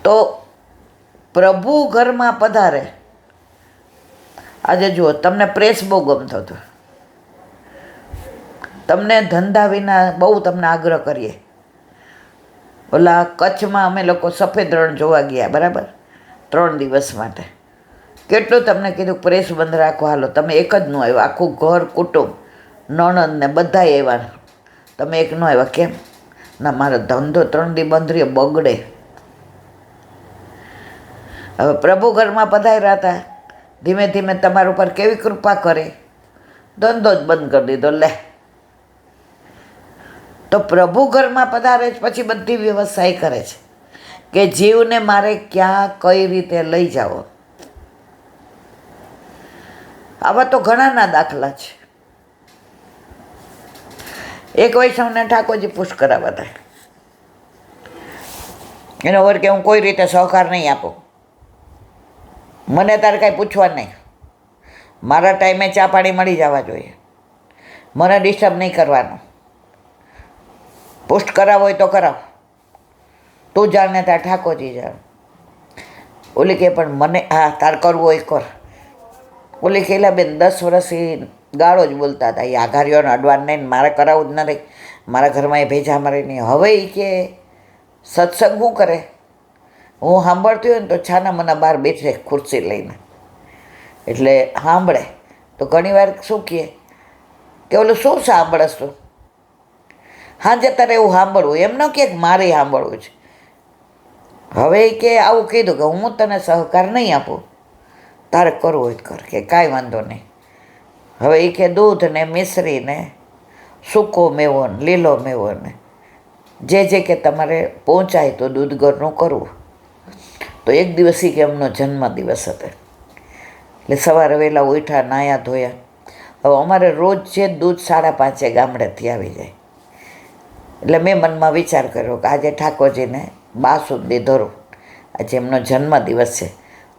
તો પ્રભુ ઘરમાં પધારે. આજે જુઓ, તમને પ્રેસ બહુ ગમતો હતો, તમને ધંધા વિના બહુ તમને આગ્રહ કરીએ. ઓલા કચ્છમાં અમે લોકો સફેદ રણ જોવા ગયા, બરાબર, 3 દિવસ માટે. કેટલું તમને કીધું પ્રેસ બંધ રાખો, હાલો. તમે એક જ ન આવ્યા, આખું ઘર કુટુંબ, નણંદ ને બધા આવ્યા, તમે એક ન આવ્યા. કેમ? ના, મારો ધંધો 3 દી બંધ રહ્યો, બગડે. હવે પ્રભુ ઘરમાં પધાર્યા હતા, ધીમે ધીમે તમારા ઉપર કેવી કૃપા કરે, ધંધો જ બંધ કરી દીધો. લે, તો પ્રભુ ઘરમાં પધારે પછી બધી વ્યવસ્થા કરે છે કે જીવને મારે ક્યાં કઈ રીતે લઈ જાઓ. આવા તો ઘણાના દાખલા છે. એક વૈષ્ણવને ઠાકોરજી પુશ કરાવવા હતા, એનો વર્ગ કે હું કોઈ રીતે સહકાર નહીં આપું, મને તારે કાંઈ પૂછવા નહીં, મારા ટાઈમે ચા પાણી મળી જવા જોઈએ, મને ડિસ્ટર્બ નહીં કરવાનું, પુષ્ટ કરાવો હોય તો કરાવ, તું જાણને તાર ઠાકોરજી જાણ. ઓલી કે પણ મને, હા તાર કરવું હોય કર. ઓલી ખેલા બેન 10 વર્ષથી ગાળો જ બોલતા હતા, એ આઘારીઓને અડવાન નહીં, મારે કરાવવું જ નથી, મારા ઘરમાં એ ભેજા મારે નહીં. હવે એ કે સત્સંગ શું કરે, હું સાંભળતી હોય ને તો છાના મના બહાર બેઠે ખુરશી લઈને, એટલે સાંભળે. તો ઘણીવાર શું કહે કે ઓલું શું સાંભળસ તું, હાજે તારે એવું સાંભળવું, એમ ન કે મારે સાંભળવું છે. હવે એ કે આવું કીધું કે હું તને સહકાર નહીં આપું, તારે કરવું હોય કર, કે કાંઈ વાંધો નહીં. હવે એ કે દૂધ ને મિશ્રી ને સૂકો મેવો ને લીલો મેવો ને જે કે તમારે પહોંચાય તો દૂધ ઘરનું કરવું. તો એક દિવસ કે એમનો જન્મદિવસ હતો, એટલે સવારે વહેલા ઉઠ્યા, નાહ્યા ધોયા. હવે અમારે રોજ જે દૂધ 5:30 ગામડેથી આવી જાય, એટલે મેં મનમાં વિચાર કર્યો કે આજે ઠાકોરજીને બાસુંદી ધરું, આજે એમનો જન્મદિવસ છે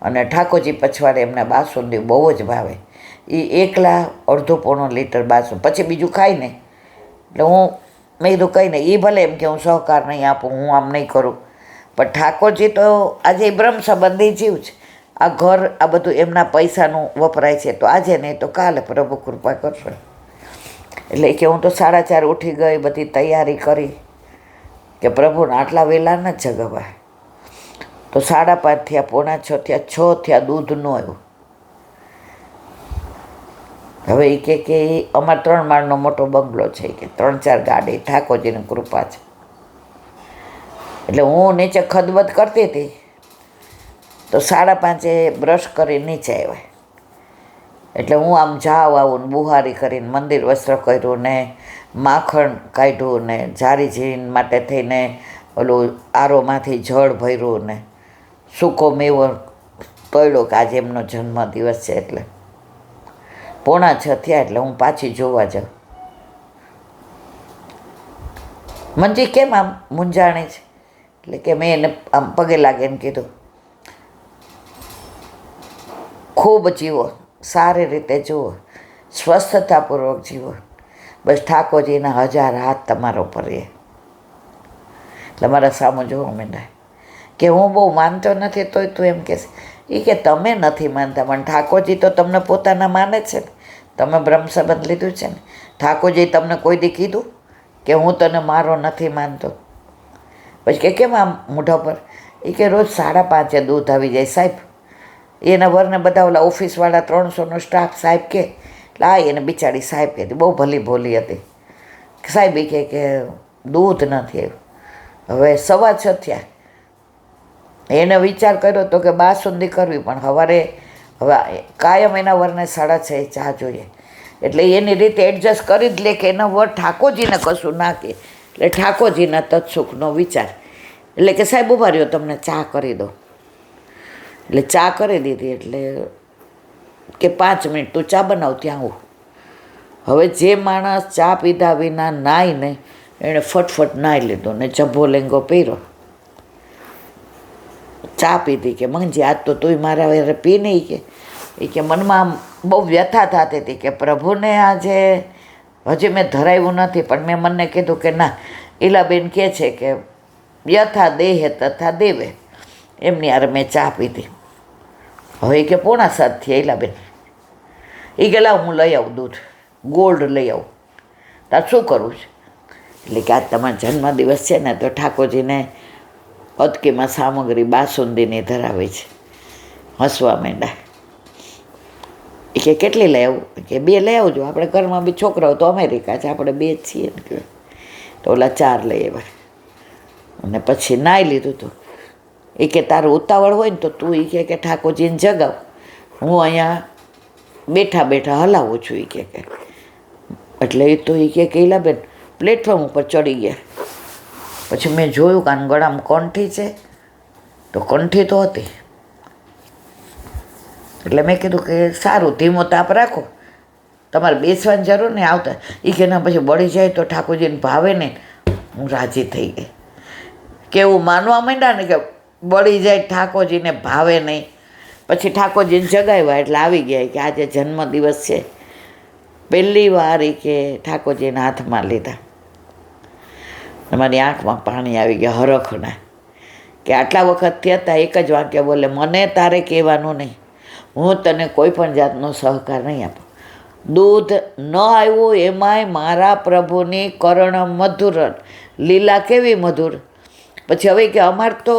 અને ઠાકોરજી પછવાડે એમને બાસુંદી બહુ જ ભાવે. એ એકલા 1.5 લીટર બાસુંદી, પછી બીજું ખાય નહીં. એટલે મેં કીધું કંઈ નહીં, એ ભલે એમ કે હું સહકાર નહીં આપું, હું આમ નહીં કરું, પણ ઠાકોરજી તો આજે એ બ્રહ્મ સંબંધી જીવ છે. આ ઘર, આ બધું એમના પૈસાનું વપરાય છે, તો આજે નહીં તો કાલે પ્રભુ કૃપા કરશે. એટલે કે હું તો 4:30 ઉઠી ગઈ, બધી તૈયારી કરી કે પ્રભુને આટલા વહેલા ન જગવાય. તો 5:30 થયા, 5:45 થયા, 6 થયા, દૂધ ન આવ્યું. હવે એ કે અમારે 3 માળનો મોટો બંગલો છે, કે 3-4 ગાડી, ઠાકોરજીની કૃપા છે. એટલે હું નીચે ખદબદ કરતી હતી, તો 5:30 બ્રશ કરી નીચે આવ્યા. એટલે હું આમ જાવ આવું ને બુહારી કરીને મંદિર વસ્ત્ર કર્યું ને માખણ કાઢ્યું ને જારીજીન માટે થઈને ઓલું આરોમાંથી જળ ભર્યું ને સૂકો મેવો તોડ્યો કે આજે એમનો જન્મદિવસ છે. એટલે 5:45 થયા, એટલે હું પાછી જોવા જાઉં. મંજી કેમ આમ મૂંઝાણી છે? એટલે કે મેં એને આમ પગે લાગીને કીધું, ખૂબ જીવો, સારી રીતે જુઓ, સ્વસ્થતાપૂર્વક જીવો, બસ ઠાકોરજીના 1000 હાથ તમારા ઉપર રહે. એટલે મારા સામું જોવા માંડ્યા કે હું બહુ માનતો નથી, તોય તું એમ કહેશે. એ કે તમે નથી માનતા, પણ ઠાકોરજી તો તમને પોતાના માને છે ને, તમે બ્રહ્મ સંબંધ લીધું છે ને. ઠાકોરજી તમને કોઈ દી કીધું કે હું તને મારો નથી માનતો? પછી કે કેમ આમ મોઢા પર? એ કે રોજ 5:30 દૂધ આવી જાય સાહેબ. એના વરને બધા ઓલા ઓફિસવાળા 300નો સ્ટાફ સાહેબ કે, એટલે આ એને બિચારી સાહેબ કહેતી, બહુ ભલી ભોલી હતી. સાહેબ એ કે દૂધ નથી આવ્યું. હવે 6:15 થયા, એને વિચાર કર્યો તો કે બાસુંદી કરવી, પણ સવારે હવે કાયમ એના વરને 6:30 ચા જોઈએ, એટલે એની રીતે એડજસ્ટ કરી જ લે કે એના વર ઠાકોરજીને કશું ના કહે. એટલે ઠાકોરજીના તત્સુખનો વિચાર, એટલે કે સાહેબ ઉભા રહ્યો, તમને ચા કરી દો. એટલે ચા કરી દીધી. એટલે કે 5 મિનિટ તું ચા બનાવ, ત્યાં હું. હવે જે માણસ ચા પીધા વિના નાય ને, એણે ફટફટ નાહી લીધો ને જભ્ભો લેંગો પહેર્યો, ચા પીધી. કે મંજી આજ તો તું મારા વારે પી નહીં. કે મનમાં બહુ વ્યથા થતી હતી કે પ્રભુને આજે હજી મેં ધરાવ્યું નથી, પણ મેં મને કીધું કે ના, ઈલાબેન કહે છે કે યથા દેહ તથા દેવે, એમની યાર મેં ચા પીધી. હવે એ કે 6:45 એલા બેન. એ કે લાવ હું લઈ આવું દૂધ, ગોલ્ડ લઈ આવું. તાર શું કરવું છે? એટલે કે આજ તમારો જન્મદિવસ છે ને, તો ઠાકોરજીને અદકીમાં સામગ્રી બાસુંદીની ધરાવે છે. હસવા માંડ્યા. એ કે કેટલી લઈ આવું? કે 2 લઈ આવજો, આપણે ઘરમાં બી છોકરાઓ તો અમેરિકા છે, આપણે 2 જ છીએ ને. કે તો ઓલા 4 લઈ આવ્યા. અને પછી નાહી લીધું હતું. એ કે તારું ઉતાવળ હોય ને તો તું એ કે ઠાકોરજીને જગાવ, હું અહીંયા બેઠા બેઠા હલાવું છું. એ કે એટલે એ તો એ કે કઈલાબેન પ્લેટફોર્મ ઉપર ચડી ગયા. પછી મેં જોયું કે આને ગળામાં કંઠી છે, તો કંઠી તો હતી. એટલે મેં કીધું કે સારું, ધીમો તાપ રાખો, તમારે બેસવાની જરૂર નહીં, આવતા. એ કે ના, પછી બળી જાય તો ઠાકોરજીને ભાવે નહીં. હું રાજી થઈ ગઈ. કેવું માનવા માંડ્યા ને કે બળી જાય ઠાકોરજીને ભાવે નહીં. પછી ઠાકોરજીને જગાવ્યા એટલે આવી ગયા કે આજે જન્મદિવસ છે. પહેલી વાર એ કે ઠાકોરજીના હાથમાં લીધા. મારી આંખમાં પાણી આવી ગયા હરખના. કે આટલા વખતથી હતા એક જ વાક્ય બોલે, મને તારે કહેવાનું નહીં, હું તને કોઈ પણ જાતનો સહકાર નહીં આપું. દૂધ ન આવ્યું એમાંય મારા પ્રભુની કર્ણ મધુર, લીલા કેવી મધુર. પછી હવે કે અમારે તો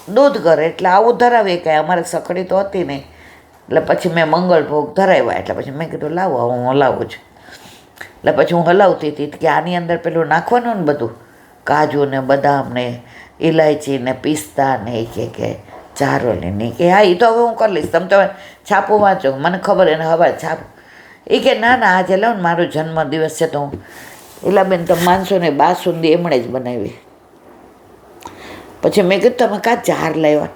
દૂધ કરે એટલે આવું ધરાવે, કાંઈ અમારે સખડી તો હતી નહીં. એટલે પછી મેં મંગળ ભોગ ધરાવ્યા. એટલે પછી મેં કીધું લાવો હું હલાવું છું. એટલે પછી હું હલાવતી હતી કે આની અંદર પેલું નાખવાનું ને બધું, કાજુ ને બદામ ને ઇલાયચી ને પિસ્તા ને એ કે ચારોલી નહીં. કે હા, એ તો હવે હું કરી લઈશ, તમે તો છાપું વાંચો, મને ખબર એને હવે છાપું. એ કે ના ના, આજે લાવ ને મારો જન્મદિવસ છે તો હું. એલા બેન તમે માનશો ને, બાસુંદી એમણે જ બનાવી. પછી મેં કીધું તમે કાં 4 લાવ્યા?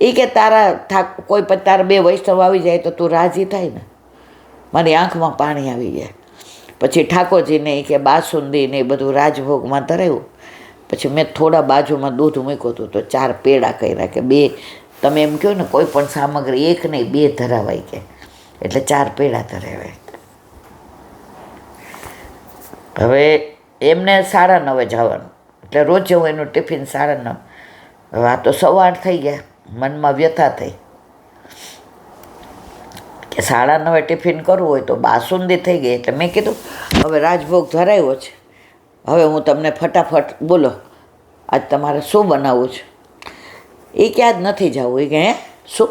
એ કે તારા કોઈ પણ તારા 2 વૈષ્ણવ આવી જાય તો તું રાજી થાય ને. મારી આંખમાં પાણી આવી જાય. પછી ઠાકોરજીને એ કે બાસુંદી ને એ બધું રાજભોગમાં ધરાવ્યું. પછી મેં થોડા બાજુમાં દૂધ મૂક્યું હતું તો 4 પેડા કર્યા. કે 2 તમે એમ કહો ને, કોઈ પણ સામગ્રી 1 નહીં 2 ધરાવાય. કે એટલે 4 પેડા ધરાવાય. હવે એમને 9:30 જવાનું, એટલે રોજ જવું એનું ટિફિન 9:30. હવે આ તો 8:15 થઈ ગયા. મનમાં વ્યથા થઈ કે 9:30 ટિફિન કરવું હોય તો બાસુંદી થઈ ગઈ. એટલે મેં કીધું હવે રાજભોગ ધરાવ્યો છે, હવે હું તમને ફટાફટ બોલો આજ તમારે શું બનાવવું છે? એ કે આજ નથી જવું. એ કે હે શું?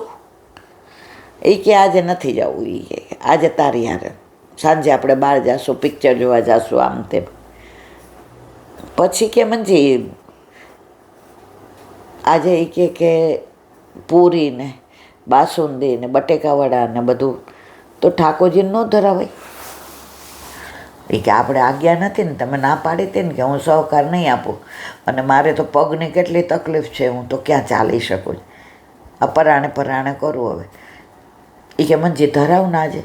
એ કે આજે નથી જવું. એ કે આજે તારી યાર સાંજે આપણે બહાર જઈશું, પિક્ચર જોવા જઈશું, આમ તેમ. પછી કે મંજી આજે એ કે પૂરી ને બાસુંદી ને બટેકાવડા ને બધું તો ઠાકોરજીને ન ધરાવાય. એ કે આપણે આજ્ઞા નથી ને, તમે ના પાડી હતી ને કે હું સહકાર નહીં આપું, અને મારે તો પગની કેટલી તકલીફ છે, હું તો ક્યાં ચાલી શકું, આ પરાણે પરાણે કરું. હવે એ કે મંજી ધરાવ ના આજે.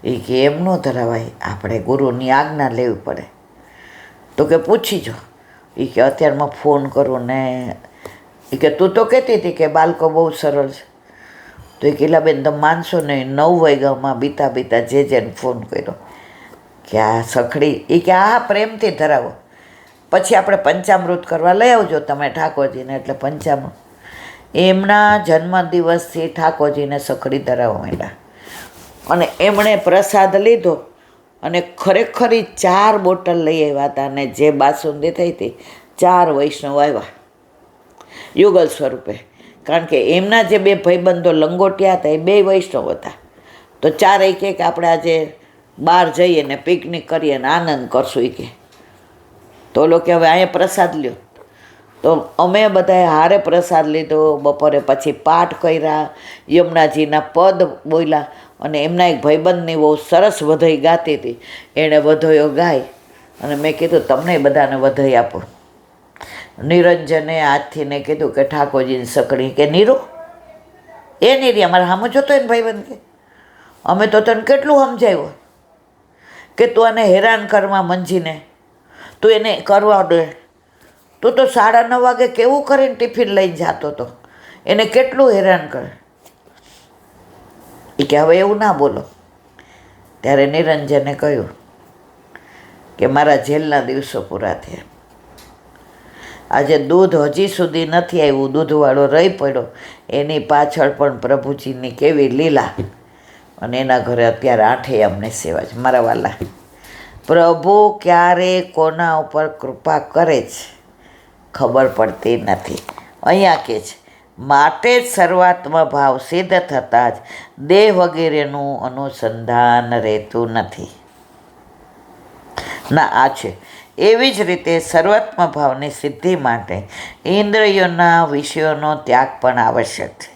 એ કે એમ ન ધરાવાય, આપણે ગુરુની આજ્ઞા લેવી પડે. તો કે પૂછી જો. એ કે અત્યારમાં ફોન કરું ને. એ કે તું તો કહેતી હતી કે બાળકો બહુ સરળ છે. તો એ કીલા બેન તમે માનશો નહીં, 9 વાગ્યામાં બીતા જેને ફોન કર્યો કે આ સખડી. એ કે હા પ્રેમથી ધરાવો, પછી આપણે પંચામૃત કરવા લઈ આવજો તમે ઠાકોરજીને. એટલે પંચામૃત એમના જન્મદિવસથી ઠાકોરજીને સખડી ધરાવવા માંડ્યા. અને એમણે પ્રસાદ લીધો અને ખરેખર 4 બોટલ લઈ આવ્યા હતા. અને જે બાસુંદી થઈ હતી 4 વૈષ્ણવ આવ્યા યુગલ સ્વરૂપે. કારણ કે એમના જે 2 ભાઈબંધો લંગોટિયા હતા એ 2 વૈષ્ણવ હતા. તો 4 કે આપણે આજે બહાર જઈએ ને પિકનિક કરીએ ને આનંદ કરશું. એ કે તો લોકો હવે અહીંયા પ્રસાદ લ્યો. તો અમે બધાએ હારે પ્રસાદ લીધો. બપોરે પછી પાઠ કર્યા, યમુનાજીના પદ બોલ્યા. અને એમના એક ભાઈબંધની બહુ સરસ વધઈ ગાતી હતી, એણે વધોયો ગાય. અને મેં કીધું તમને બધાને વધઈ આપો. નિરંજને આજથી ને કીધું કે ઠાકોરજીની સકડી. કે નીરુ એ નીરી અમારે સામે જોતો હોય ને ભાઈબંધ. કે અમે તો તને કેટલું સમજાવ્યું કે તું આને હેરાન કરવા મંજીને, તું એને કરવા દે. તું તો 9:30 વાગે કેવું કરીને ટિફિન લઈને જતો હતો, એને કેટલું હેરાન કરે. એ કે હવે એવું ના બોલો. ત્યારે નિરંજને કહ્યું કે મારા જેલના દિવસો પૂરા થયા. આજે દૂધ હજી સુધી નથી આવ્યું, દૂધવાળો રહી પડ્યો, એની પાછળ પણ પ્રભુજીની કેવી લીલા. અને એના ઘરે અત્યારે 8 અમને સેવા છે. મારા વાલા, પ્રભુ ક્યારે કોના ઉપર કૃપા કરે છે ખબર પડતી નથી. અહીંયા કે છે, માટે જ શરૂઆતમાં ભાવ સિદ્ધ થતાં જ દેહ વગેરેનું અનુસંધાન રહેતું નથી. ના, આ છે. એવી જ રીતે સર્વાત્મ ભાવની સિદ્ધિ માટે ઇન્દ્રિયોના વિષયોનો ત્યાગ પણ આવશ્યક છે.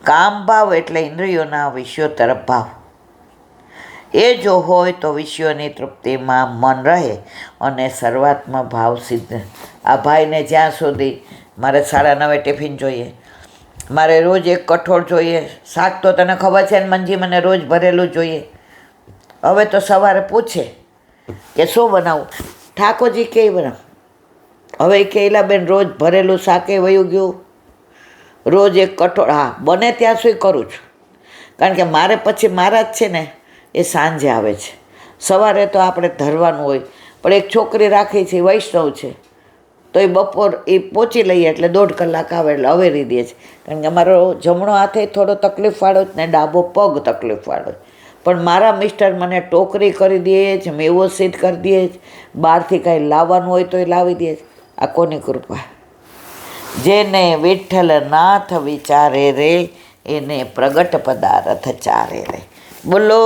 કામ ભાવ એટલે ઇન્દ્રિયોના વિષયો તરફ ભાવ. એ જો હોય તો વિષયોની તૃપ્તિમાં મન રહે અને સર્વાત્મ ભાવ સિદ્ધ. આ ભાઈને જ્યાં સુધી મારે 9:30 ટિફિન જોઈએ, મારે રોજ એક કઠોળ જોઈએ, શાક તો તને ખબર છે ને મંજી, મને રોજ ભરેલું જોઈએ. હવે તો સવારે પૂછે કે શું બનાવું, ઠાકોરજી કે બનાવ. હવે એ કે બેન રોજ ભરેલું શાકે વયું ગયું, રોજ એક કઠોળ. હા, બને ત્યાં સુધી કરું છું, કારણ કે મારે પછી મારા જ છે ને એ સાંજે આવે છે. સવારે તો આપણે ધરવાનું હોય, પણ એક છોકરી રાખી છે, વૈષ્ણવ છે, તો એ બપોર એ પહોંચી લઈએ એટલે 1.5 કલાક આવે એટલે અવેરી દે છે. કારણ કે અમારો જમણો હાથે થોડો તકલીફવાળો જ ને ડાબો પગ તકલીફવાળો. પણ મારા મિસ્ટર મને ટોકરી કરી દે છે, મેવો સીટ કરી દે છે, બહારથી કાંઈ લાવવાનું હોય તો એ લાવી દે છે. આ કોની કૃપા? જેને વિઠ્ઠલ નાથ વિચારે રે એને પ્રગટ પદાર્થ ચારે રે. બોલો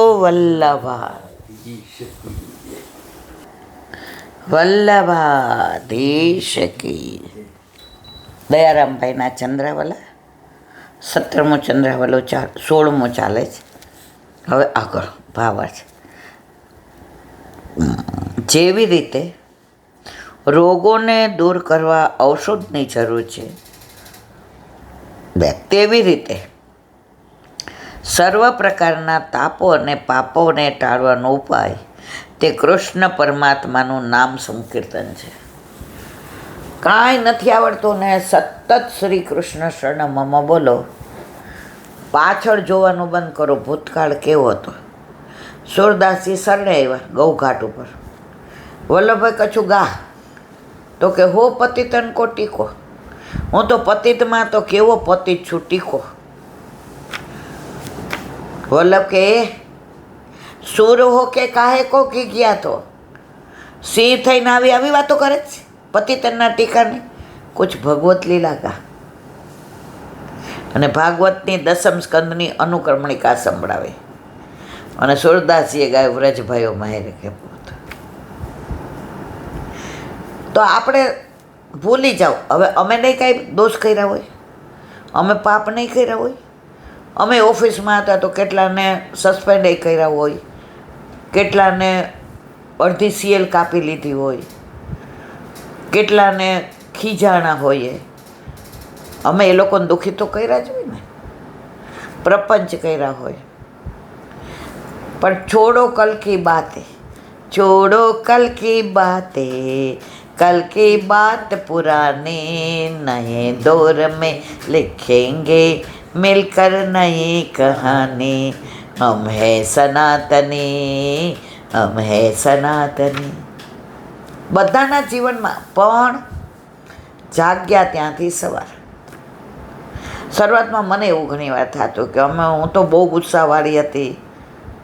વલ્લભાધીશ કી. દયારામભાઈના ચંદ્રાવાલા 17મો ચંદ્રાવાલો 16મો ચાલે છે. હવે આગળ ભાવા છે. જેવી રીતે રોગોને દૂર કરવા ઔષધની જરૂર છે, તેવી રીતે સર્વ પ્રકારના તાપો અને પાપોને ટાળવાનો ઉપાય તે કૃષ્ણ પરમાત્માનું નામ સંકીર્તન છે. કાંઈ નથી આવડતું ને સતત શ્રી કૃષ્ણ શરણમમાં બોલો. પાછળ જોવાનું બંધ કરો, ભૂતકાળ કેવો હતો. સુરદાસજી શરણે આવ્યા ગૌઘાટ ઉપર. વલ્લભભાઈ કછું ગા, તો કે હો પતિતન કો ટીકો. હું તો પતિતમાં તો કેવો પતિત છું, ટીકો. વલ્લભ કે સુર હો કે કાહે કો કી ગયા, તો સિંહ થઈને આવી વાતો કરે છે પતિતનના ટીકાની. કુછ ભગવત લીલા ગા. અને ભાગવતની 10મ સ્કંદની અનુક્રમણિકા સંભળાવે. અને સુરદાસજીએ ગાયું વ્રજભાઈઓ માહેરે કે પોત. તો આપણે ભૂલી જાઓ. હવે અમે નહીં કાંઈ દોષ કર્યા હોય, અમે પાપ નહીં કર્યા હોય. અમે ઓફિસમાં હતા તો કેટલાને સસ્પેન્ડ કર્યા હોય, કેટલાને અડધી CL કાપી લીધી હોય, કેટલાને ખીજાણા હોઈએ. અમે એ લોકોને દુઃખી તો કર્યા જ હોય ને, પ્રપંચ કર્યા હોય. પણ છોડો કલ કી બાતે, છોડો કલ કી બાતે, कल की बात पुरानी नए दौर में लिखेंगे मिलकर नई कहानी. हम है सनातनी, हम है सनातनी. બધાના જીવનમાં પણ જાગ્યા ત્યાંથી સવાર. શરૂઆતમાં મને એવું ઘણી વાર થતું કે હું તો બહુ ગુસ્સાવાળી હતી.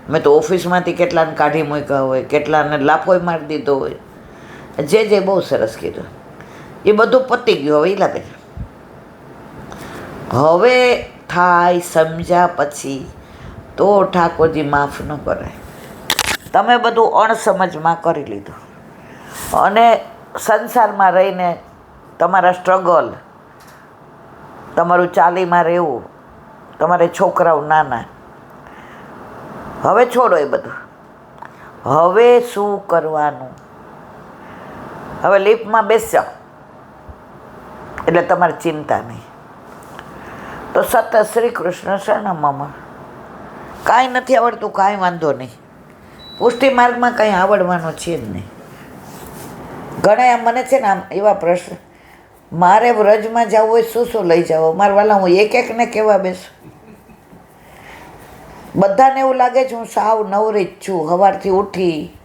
મેં તો ઓફિસમાંથી કેટલાને કાઢી મૂક્યા હોય, કેટલાને લાફોય મારી દીધો હોય. જે બહુ સરસ કીધું, એ બધું પતી ગયું. હવે ઈલાબેન હવે થાય સમજ્યા પછી તો ઠાકોરજી માફ ન કરે. તમે બધું અણસમજમાં કરી લીધું અને સંસારમાં રહીને તમારા સ્ટ્રગલ, તમારું ચાલીમાં રહેવું, તમારે છોકરાઓ નાના. હવે છોડો એ બધું. હવે શું કરવાનું? હવે લિફ્ટમાં બેસજો એટલે તમારે ચિંતા નહીં. તો સતત શ્રી કૃષ્ણ શરણમમાં. કાંઈ નથી આવડતું, કાંઈ વાંધો નહીં. પુષ્ટિ માર્ગમાં કાંઈ આવડવાનું છે જ નહીં. ઘણા મને છે ને આમ એવા પ્રશ્ન, મારે વ્રજમાં જવું હોય શું શું લઈ જાઓ? મારા વાલા હું એકને કહેવા બેસું. બધાને એવું લાગે છે હું સાવ નવરી જ છું. સવારથી ઉઠી